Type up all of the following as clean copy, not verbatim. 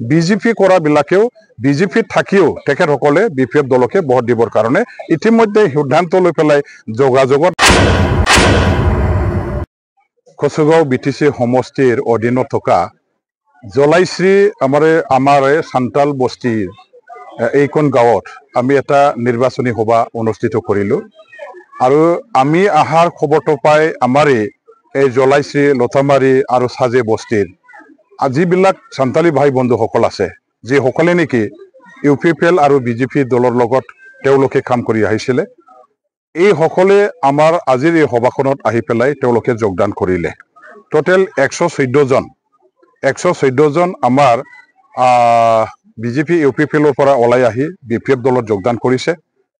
BJP কৰা বিলাকেও বিজেপিত থাকিও তেখেতসকলে বিপিএফ দলকে ভোট দিবৰ কাৰণে ইতিমধ্যে সিদ্ধান্ত লৈ পেলাই যোগাযোগত কচুগাঁও বিটিসি সমষ্টিৰ অধীনত থকা জলাইশ্ৰী আমাৰ সান্তাল বস্তিৰ এইখন গাঁৱত আমি এটা নিৰ্বাচনী সভা অনুষ্ঠিত কৰিলোঁ আৰু আমি আহাৰ খবৰটো পাই আমাৰে এই জলাইশ্ৰী লতামাৰী আৰু সাজে বস্তিৰ যিবিলাক সান্তালী ভাই বন্ধুসকল আছে যিসকলে নেকি ইউপিপিএল আৰু বিজেপি দলৰ লগত তেওঁলোকে কাম কৰি আহিছিলে এই সকলে আমাৰ আজিৰ এই সভাখনত আহি পেলাই তেওঁলোকে যোগদান কৰিলে টোটেল 114 জন আমাৰ বিজেপি ইউপিপিএলৰ পৰা ওলাই আহি বিপিএফ দলত যোগদান কৰিছে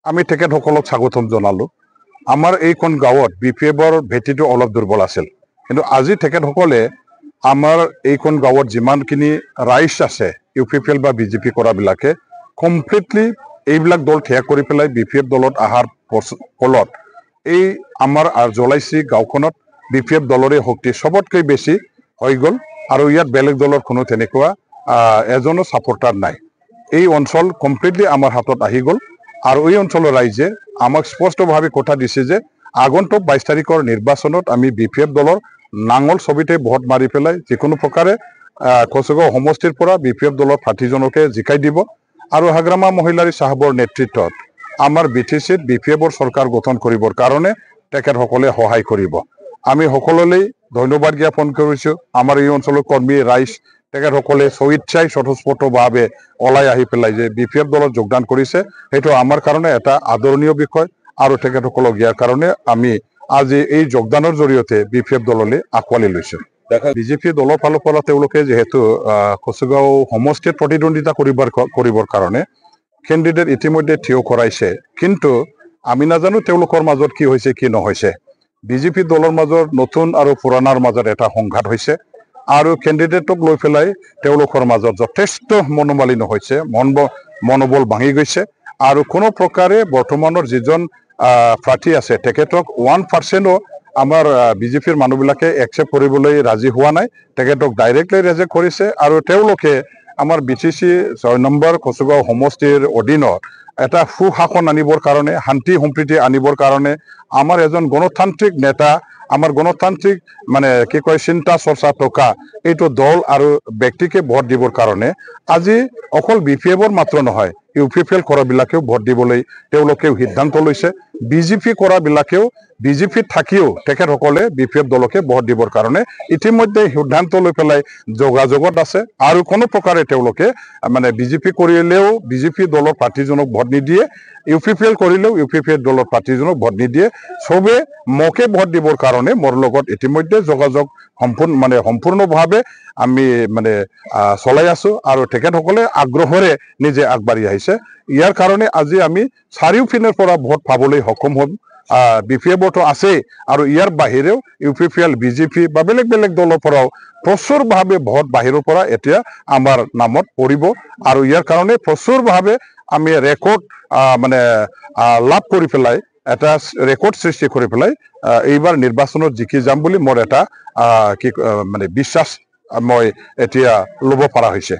আমি তেখেতসকলক স্বাগতম জনালো আমাৰ এইখন গাঁৱত বিপিএফৰ ভেটিটো অলপ দুৰ্বল আছিল কিন্তু আজি তেখেতসকলে আমাৰ এইখন গাঁৱত যিমানখিনি ৰাইজ আছে ইউপিপিএল বা বিজেপি কৰা বিলাকে কমপ্লিটলি এইবিলাক দল ত্যাগ কৰি পেলাই বিপিএফ দলত আহাৰ ফলত এই আমাৰ জলাইশ্ৰী গাঁওখনত বিপিএফ দলৰে শক্তি সবতকৈ বেছি হৈ গ'ল আৰু ইয়াত বেলেগ দলৰ কোনো তেনেকুৱা এজনো সাপোৰ্টাৰ নাই এই অঞ্চল কমপ্লিটলি আমাৰ হাতত আহি গ'ল আৰু এই অঞ্চলৰ ৰাইজে আমাক স্পষ্টভাৱে কথা দিছে যে আগন্তুক 22 তাৰিখৰ নিৰ্বাচনত আমি বিপিএফ দলৰ নাঙল ছবিতে ভোট মাৰি পেলাই যিকোনো প্ৰকাৰে কচুগাঁও সমষ্টিৰ পৰা বিপিএফ দলৰ প্ৰাৰ্থীজনকে জিকাই দিব আৰু হাগ্ৰামা মহিলাৰী সাহেবৰ নেতৃত্বত আমাৰ বিটিসিত বিপিএফৰ চৰকাৰ গঠন কৰিবৰ কাৰণে তেখেতসকলে সহায় কৰিব আমি সকলোলৈ ধন্যবাদ জ্ঞাপন কৰিছোঁ আমাৰ এই অঞ্চলৰ কৰ্মী ৰাইজ তেখেতসকলে স্বেচ্ছাই স্বতঃস্ফূৰ্তভাৱে ওলাই আহি পেলাই যে বিপিএফ দলত যোগদান কৰিছে সেইটো আমাৰ কাৰণে এটা আদৰণীয় বিষয় আৰু তেখেতসকলক ইয়াৰ কাৰণে আমি আজি এই যোগদানৰ জৰিয়তে বিপিএফ দললৈ আঁকোৱালি লৈছোঁ বিজেপি দলৰ ফালৰ পৰা তেওঁলোকে যেহেতু কচুগাঁও সমষ্টিত প্ৰতিদ্বন্দ্বিতা কৰিবৰ কাৰণে কেণ্ডিডেট ইতিমধ্যে থিয় কৰাইছে কিন্তু আমি নাজানো তেওঁলোকৰ মাজত কি হৈছে কি নহৈছে বিজেপি দলৰ মাজত নতুন আৰু পুৰণাৰ মাজত এটা সংঘাত হৈছে আৰু কেণ্ডিডেটক লৈ পেলাই তেওঁলোকৰ মাজত যথেষ্ট মনোমালিন্য হৈছে মনোবল ভাঙি গৈছে আৰু কোনো প্ৰকাৰে বৰ্তমানৰ যিজন প্ৰাৰ্থী আছে তেখেতক 1%ও আমাৰ বিজেপিৰ মানুহবিলাকে একচেপ্ট কৰিবলৈ ৰাজি হোৱা নাই তেখেতক ডাইৰেক্টলি ৰিজেক্ট কৰিছে আৰু তেওঁলোকে আমাৰ বিটিসি 6 নম্বৰ কচুগাঁও সমষ্টিৰ অধীনত এটা সুশাসন আনিবৰ কাৰণে শান্তি সম্প্ৰীতি আনিবৰ কাৰণে আমাৰ এজন গণতান্ত্ৰিক নেতা আমাৰ গণতান্ত্ৰিক মানে কি কয় চিন্তা চৰ্চা থকা এইটো দল আৰু ব্যক্তিকে ভোট দিবৰ কাৰণে আজি অকল বিপিএফৰ মাত্ৰ নহয় ইউপিপিএল কৰা বিলাকেও ভোট দিবলৈ তেওঁলোকে সিদ্ধান্ত লৈছে বিজেপি কৰা বিলাকেও বিজেপিত থাকিও তেখেতসকলে বিপিএফ দলকে ভোট দিবৰ কাৰণে ইতিমধ্যে সিদ্ধান্ত লৈ পেলাই যোগাযোগত আছে আৰু কোনো প্ৰকাৰে তেওঁলোকে মানে বিজেপি কৰিলেও বিজেপি দলৰ প্ৰাৰ্থীজনক ভোট নিদিয়ে ইউপিপিএল কৰিলেও ইউপিপিএল দলৰ প্ৰাৰ্থীজনক ভোট নিদিয়ে সবে মোকে ভোট দিবৰ কাৰণে মোৰ লগত ইতিমধ্যে যোগাযোগ সম্পূৰ্ণভাৱে আমি মানে চলাই আছো আৰু তেখেতসকলে আগ্ৰহেৰে নিজে আগবাঢ়ি আহিছে ইয়াৰ কাৰণে আজি আমি চাৰিওপিনৰ পৰা ভোট পাবলৈ সক্ষম হ'ম বিপিএফতো আছে আৰু ইয়াৰ বাহিৰেও ইউপিপিএল বিজেপি বা বেলেগ বেলেগ দলৰ পৰাও প্ৰচুৰভাৱে ভোট বাহিৰৰ পৰা এতিয়া আমাৰ নামত পৰিব আৰু ইয়াৰ কাৰণে প্ৰচুৰভাৱে আমি ৰেকৰ্ড লাভ কৰি পেলাই এটা ৰেকৰ্ড সৃষ্টি কৰি পেলাই এইবাৰ নিৰ্বাচনত জিকি যাম বুলি মোৰ এটা বিশ্বাস মই এতিয়া ল'ব পৰা হৈছে